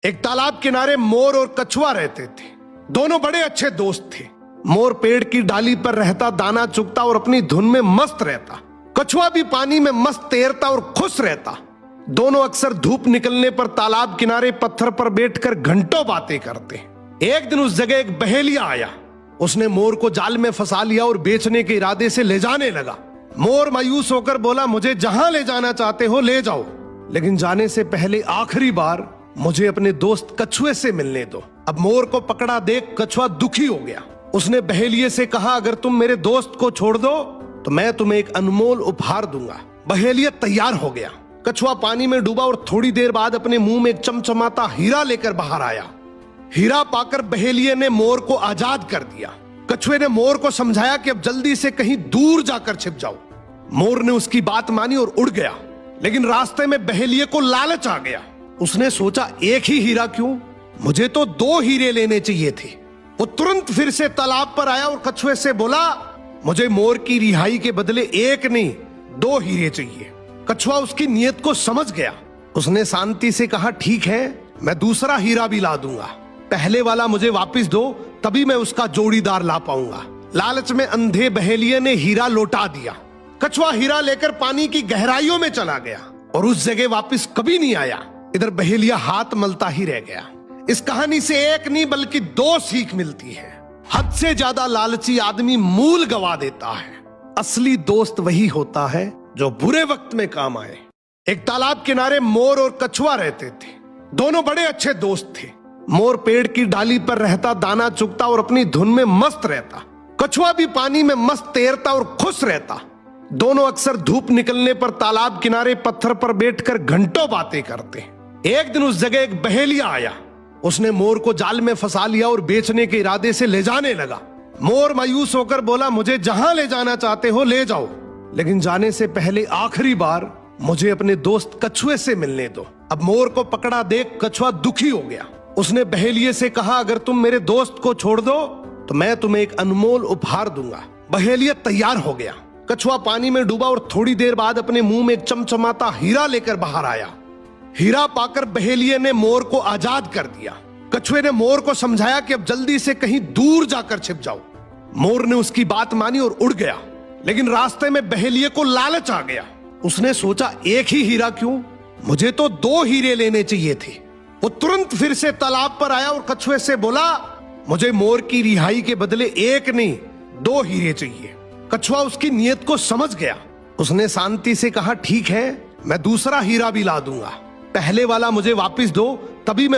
एक तालाब किनारे मोर और कछुआ रहते थे। दोनों बड़े अच्छे दोस्त थे। मोर पेड़ की डाली पर रहता, दाना चुगता और अपनी धुन में मस्त रहता। कछुआ भी पानी में मस्त तैरता और खुश रहता। दोनों अक्सर धूप निकलने पर तालाब किनारे पत्थर पर बैठकर घंटों बातें करते। एक दिन उस जगह एक बहेलिया आया। उसने मोर को जाल में फंसा लिया और बेचने के इरादे से ले जाने लगा। मोर मायूस होकर बोला, मुझे जहां ले जाना चाहते हो ले जाओ, लेकिन जाने से पहले आखिरी बार मुझे अपने दोस्त कछुए से मिलने दो। अब मोर को पकड़ा देख कछुआ दुखी हो गया। उसने बहेलिये से कहा, अगर तुम मेरे दोस्त को छोड़ दो तो मैं तुम्हें एक अनमोल उपहार दूंगा। बहेलिया तैयार हो गया। कछुआ पानी में डूबा और थोड़ी देर बाद अपने मुंह में एक चमचमाता हीरा लेकर बाहर आया। हीरा पाकर बहेलिये ने मोर को आजाद कर दिया। कछुए ने मोर को समझाया कि अब जल्दी से कहीं दूर जाकर छिप जाओ। मोर ने उसकी बात मानी और उड़ गया, लेकिन रास्ते में बहेलिये को लालच आ गया। उसने सोचा, एक ही हीरा क्यों, मुझे तो 2 हीरे लेने चाहिए थे। वो तुरंत फिर से तालाब पर आया और कछुए से बोला, मुझे मोर की रिहाई के बदले 1 नहीं 2 हीरे चाहिए। कछुआ उसकी नीयत को समझ गया। उसने शांति से कहा, ठीक है, मैं दूसरा हीरा भी ला दूंगा। पहले वाला मुझे वापस दो, तभी मैं उसका जोड़ीदार ला पाऊंगा। लालच में अंधे बहेलिये ने हीरा लौटा दिया। कछुआ हीरा लेकर पानी की गहराइयों में चला गया और उस जगह वापस कभी नहीं आया। इधर बहेलिया हाथ मलता ही रह गया। इस कहानी से 1 नहीं बल्कि 2 सीख मिलती है। हद से ज्यादा लालची आदमी मूल गवा देता है। असली दोस्त वही होता है जो बुरे वक्त में काम आए। एक तालाब किनारे मोर और कछुआ रहते थे। दोनों बड़े अच्छे दोस्त थे। मोर पेड़ की डाली पर रहता, दाना चुगता और अपनी धुन में मस्त रहता। कछुआ भी पानी में मस्त तैरता और खुश रहता। दोनों अक्सर धूप निकलने पर तालाब किनारे पत्थर पर बैठकर घंटों बातें करते। एक दिन उस जगह एक बहेलिया आया। उसने मोर को जाल में फंसा लिया और बेचने के इरादे से ले जाने लगा। मोर मायूस होकर बोला, मुझे जहां ले जाना चाहते हो ले जाओ, लेकिन जाने से पहले आखिरी बार मुझे अपने दोस्त कछुए से मिलने दो। अब मोर को पकड़ा देख कछुआ दुखी हो गया। उसने बहेलिये से कहा, अगर तुम मेरे दोस्त को छोड़ दो तो मैं तुम्हें एक अनमोल उपहार दूंगा। बहेलिया तैयार हो गया। कछुआ पानी में डूबा और थोड़ी देर बाद अपने मुंह में एक चमचमाता हीरा लेकर बाहर आया। हीरा पाकर बहेलिये ने मोर को आजाद कर दिया। कछुए ने मोर को समझाया कि अब जल्दी से कहीं दूर जाकर छिप जाओ। मोर ने उसकी बात मानी और उड़ गया, लेकिन रास्ते में बहेलिये को लालच आ गया। उसने सोचा, एक ही हीरा क्यों, मुझे तो 2 हीरे लेने चाहिए थे। वो तुरंत फिर से तालाब पर आया और कछुए से बोला, मुझे मोर की रिहाई के बदले 1 नहीं 2 हीरे चाहिए। कछुआ उसकी नीयत को समझ गया। उसने शांति से कहा, ठीक है, मैं दूसरा हीरा भी ला दूंगा। पहले वाला मुझे वापस दो, तभी मैं